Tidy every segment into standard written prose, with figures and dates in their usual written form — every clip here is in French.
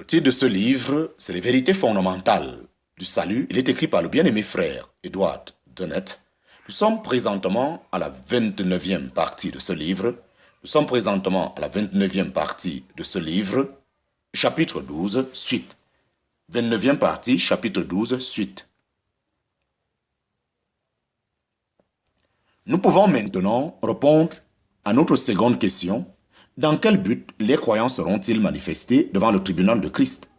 Le titre de ce livre, c'est les vérités fondamentales du salut. Il est écrit par le bien-aimé frère Edward Dennett. Nous sommes présentement à la 29e partie de ce livre. Chapitre 12, suite. 29e partie, chapitre 12, suite. Nous pouvons maintenant répondre à notre seconde question. Dans quel but les croyants seront-ils manifestés devant le tribunal de Christ?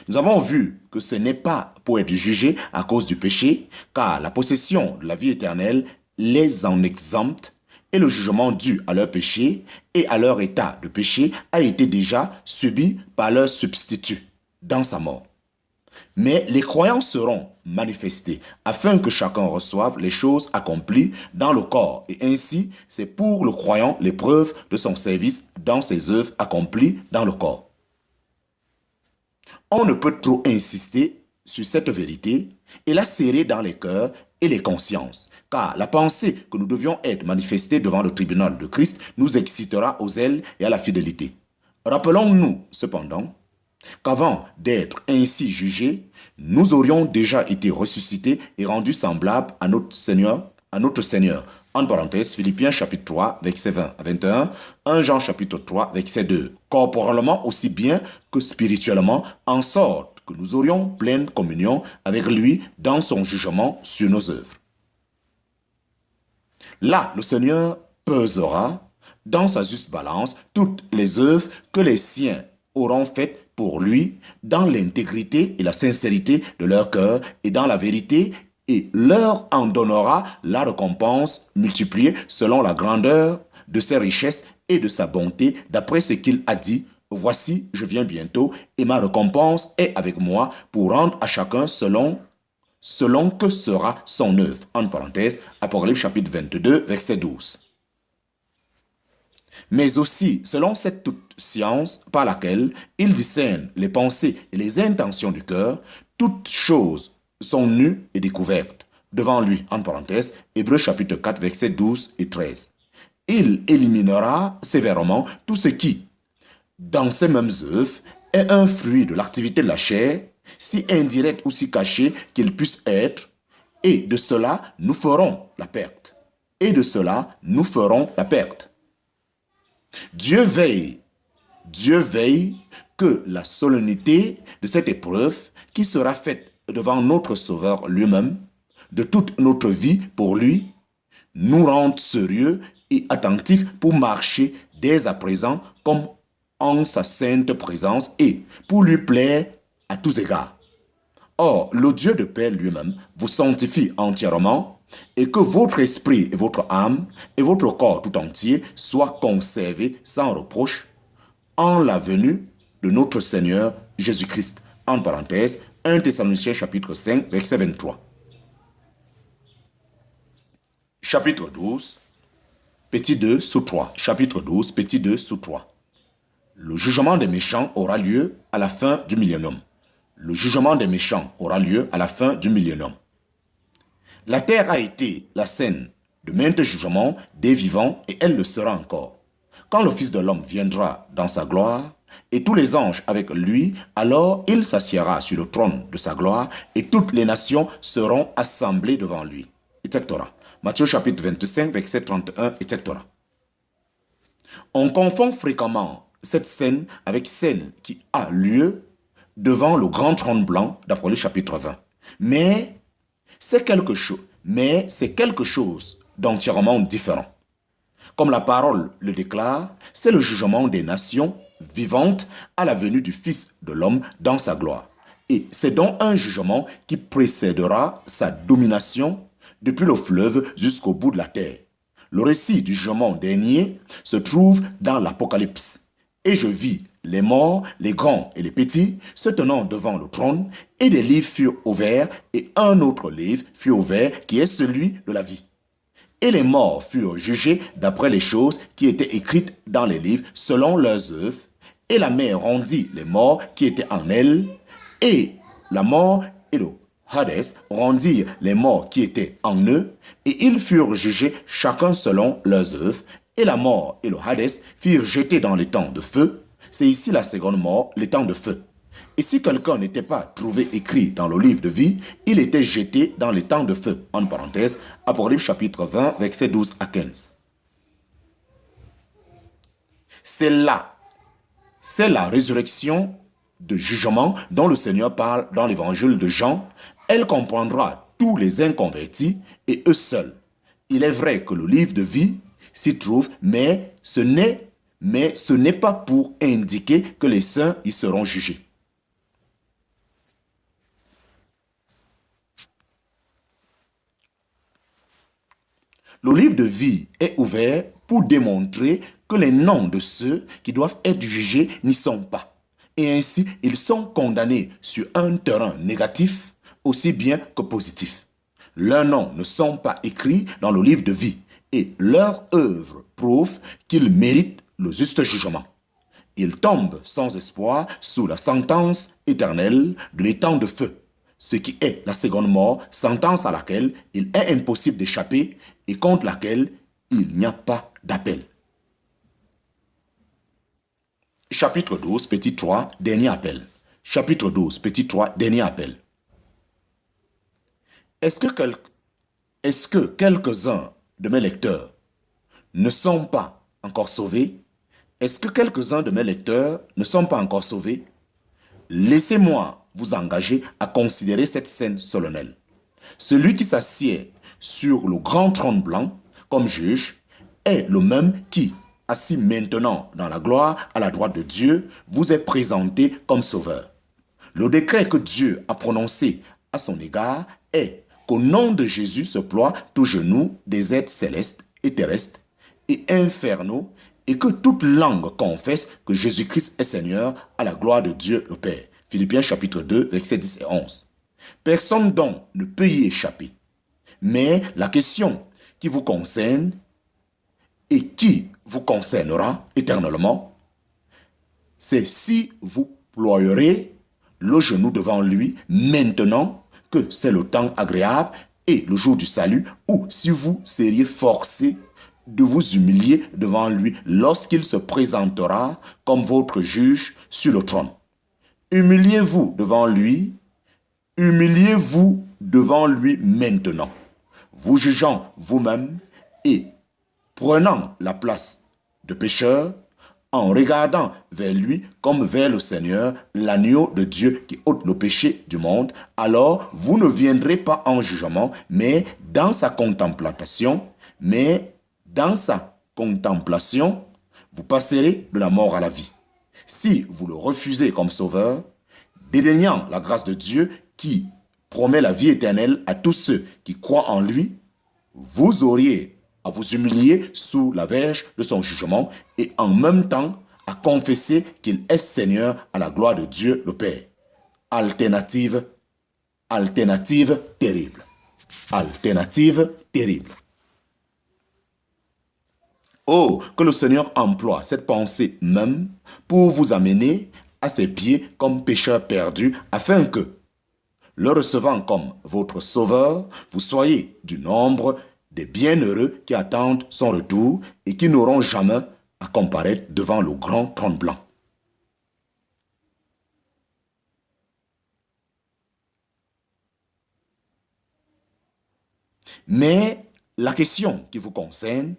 Nous avons vu que ce n'est pas pour être jugés à cause du péché, car la possession de la vie éternelle les en exempte et le jugement dû à leur péché et à leur état de péché a été déjà subi par leur substitut dans sa mort. Mais les croyants seront manifestés afin que chacun reçoive les choses accomplies dans le corps. Et ainsi, c'est pour le croyant l'épreuve de son service dans ses œuvres accomplies dans le corps. On ne peut trop insister sur cette vérité et la serrer dans les cœurs et les consciences, car la pensée que nous devions être manifestés devant le tribunal de Christ nous excitera au zèle et à la fidélité. Rappelons-nous cependant qu'avant d'être ainsi jugés, nous aurions déjà été ressuscités et rendus semblables à notre Seigneur. En parenthèse, Philippiens chapitre 3, verset 20 à 21, 1 Jean chapitre 3, verset 2, corporellement aussi bien que spirituellement, en sorte que nous aurions pleine communion avec lui dans son jugement sur nos œuvres. Là, le Seigneur pesera dans sa juste balance toutes les œuvres que les siens auront faites pour lui dans l'intégrité et la sincérité de leur cœur et dans la vérité, et leur en donnera la récompense multipliée selon la grandeur de ses richesses et de sa bonté, d'après ce qu'il a dit. Voici, je viens bientôt, et ma récompense est avec moi pour rendre à chacun selon que sera son œuvre. En parenthèse, Apocalypse chapitre 22, verset 12. Mais aussi selon cette toute science par laquelle il discerne les pensées et les intentions du cœur, toutes choses sont nues et découvertes devant lui. En parenthèse, Hébreux chapitre 4, versets 12 et 13. Il éliminera sévèrement tout ce qui, dans ces mêmes œuvres, est un fruit de l'activité de la chair, si indirect ou si caché qu'il puisse être, et de cela nous ferons la perte. Dieu veille que la solennité de cette épreuve qui sera faite devant notre Sauveur lui-même, de toute notre vie pour lui, nous rende sérieux et attentifs pour marcher dès à présent comme en sa sainte présence et pour lui plaire à tous égards. Or, le Dieu de paix lui-même vous sanctifie entièrement et que votre esprit et votre âme et votre corps tout entier soient conservés sans reproche en la venue de notre Seigneur Jésus-Christ. En parenthèse, 1 Thessaloniciens chapitre 5, verset 23. Chapitre 12, petit 2 sous 3. Chapitre 12, petit 2 sous 3. Le jugement des méchants aura lieu à la fin du millénium. La terre a été la scène de maintes jugements des vivants et elle le sera encore. Quand le Fils de l'homme viendra dans sa gloire et tous les anges avec lui, alors il s'assiera sur le trône de sa gloire et toutes les nations seront assemblées devant lui, etc. Matthieu chapitre 25, verset 31, etc. On confond fréquemment cette scène avec celle qui a lieu devant le grand trône blanc d'Apocalypse chapitre 20. Mais c'est quelque chose d'entièrement différent. Comme la parole le déclare, c'est le jugement des nations vivantes à la venue du Fils de l'homme dans sa gloire. Et c'est donc un jugement qui précédera sa domination depuis le fleuve jusqu'au bout de la terre. Le récit du jugement dernier se trouve dans l'Apocalypse. Et je vis les morts, les grands et les petits, se tenant devant le trône, et des livres furent ouverts, et un autre livre fut ouvert, qui est celui de la vie. Et les morts furent jugés d'après les choses qui étaient écrites dans les livres, selon leurs œuvres, et la mer rendit les morts qui étaient en elle, et la mort et le Hadès rendirent les morts qui étaient en eux, et ils furent jugés chacun selon leurs œuvres, et la mort et le Hadès furent jetés dans les temps de feu. C'est ici la seconde mort, le temps de feu. Et si quelqu'un n'était pas trouvé écrit dans le livre de vie, il était jeté dans le temps de feu. En parenthèse, Apocalypse chapitre 20, versets 12 à 15. C'est la résurrection de jugement dont le Seigneur parle dans l'évangile de Jean. Elle comprendra tous les inconvertis et eux seuls. Il est vrai que le livre de vie s'y trouve, mais ce n'est pas pour indiquer que les saints y seront jugés. Le livre de vie est ouvert pour démontrer que les noms de ceux qui doivent être jugés n'y sont pas. Et ainsi, ils sont condamnés sur un terrain négatif aussi bien que positif. Leurs noms ne sont pas écrits dans le livre de vie et leur œuvre prouve qu'ils méritent le juste jugement. Ils tombent sans espoir sous la sentence éternelle de l'étang de feu, ce qui est la seconde mort, sentence à laquelle il est impossible d'échapper et contre laquelle il n'y a pas d'appel. Chapitre 12, petit 3, dernier appel. Chapitre 12, petit 3, dernier appel. Est-ce que quelques-uns de mes lecteurs ne sont pas encore sauvés? Est-ce que quelques-uns de mes lecteurs ne sont pas encore sauvés? Laissez-moi vous engager à considérer cette scène solennelle. Celui qui s'assied sur le grand trône blanc comme juge est le même qui, assis maintenant dans la gloire à la droite de Dieu, vous est présenté comme sauveur. Le décret que Dieu a prononcé à son égard est qu'au nom de Jésus se ploie tout genou des êtres célestes et terrestres et infernaux et que toute langue confesse que Jésus-Christ est Seigneur à la gloire de Dieu le Père. Philippiens chapitre 2, versets 10 et 11. Personne donc ne peut y échapper. Mais la question qui vous concerne et qui vous concernera éternellement, c'est si vous ploierez le genou devant lui maintenant que c'est le temps agréable et le jour du salut, ou si vous seriez forcé de vous humilier devant lui lorsqu'il se présentera comme votre juge sur le trône. Humiliez-vous devant lui maintenant, vous jugeant vous-même et prenant la place de pécheur, en regardant vers lui comme vers le Seigneur, l'agneau de Dieu qui ôte le péché du monde, alors vous ne viendrez pas en jugement, mais dans sa contemplation, vous passerez de la mort à la vie. Si vous le refusez comme sauveur, dédaignant la grâce de Dieu qui promet la vie éternelle à tous ceux qui croient en lui, vous auriez à vous humilier sous la verge de son jugement et en même temps à confesser qu'il est Seigneur à la gloire de Dieu le Père. Alternative terrible. Alternative terrible. Oh, que le Seigneur emploie cette pensée même pour vous amener à ses pieds comme pécheurs perdus, afin que, le recevant comme votre sauveur, vous soyez du nombre des bienheureux qui attendent son retour et qui n'auront jamais à comparaître devant le grand trône blanc. Mais la question qui vous concerne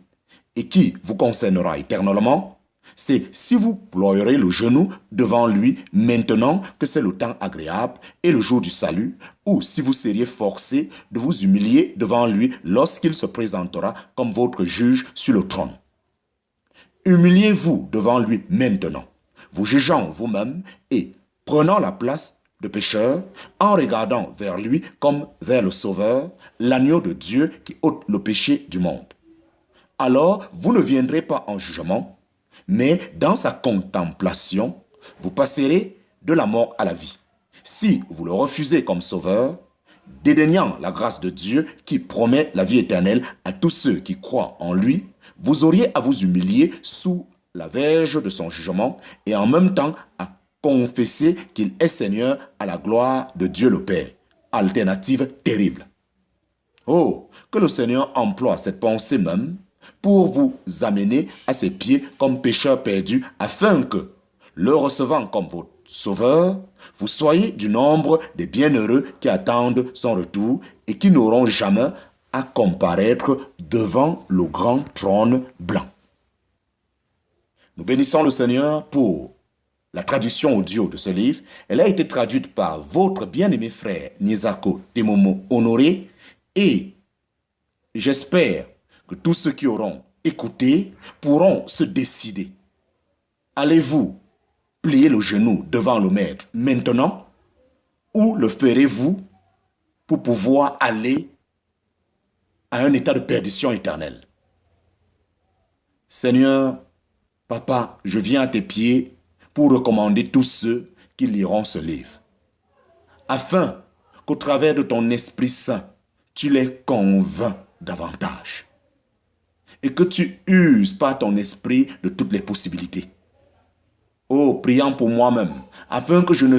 et qui vous concernera éternellement, c'est si vous ploierez le genou devant lui maintenant que c'est le temps agréable et le jour du salut, ou si vous seriez forcé de vous humilier devant lui lorsqu'il se présentera comme votre juge sur le trône. Humiliez-vous devant lui maintenant, vous jugeant vous-même et prenant la place de pécheur en regardant vers lui comme vers le Sauveur, l'agneau de Dieu qui ôte le péché du monde. Alors vous ne viendrez pas en jugement, mais dans sa contemplation, vous passerez de la mort à la vie. Si vous le refusez comme sauveur, dédaignant la grâce de Dieu qui promet la vie éternelle à tous ceux qui croient en lui, vous auriez à vous humilier sous la verge de son jugement et en même temps à confesser qu'il est Seigneur à la gloire de Dieu le Père. Alternative terrible. Oh, que le Seigneur emploie cette pensée même pour vous amener à ses pieds comme pécheurs perdus, afin que, le recevant comme votre sauveur, vous soyez du nombre des bienheureux qui attendent son retour et qui n'auront jamais à comparaître devant le grand trône blanc. Nous bénissons le Seigneur pour la traduction audio de ce livre. Elle a été traduite par votre bien-aimé frère Nizako Temomo Honoré et j'espère que tous ceux qui auront écouté pourront se décider. Allez-vous plier le genou devant le maître maintenant ou le ferez-vous pour pouvoir aller à un état de perdition éternelle? Seigneur, Papa, je viens à tes pieds pour recommander tous ceux qui liront ce livre, afin qu'au travers de ton Esprit Saint, tu les convaincs davantage et que tu uses par ton esprit de toutes les possibilités. Oh, priant pour moi-même, afin que je ne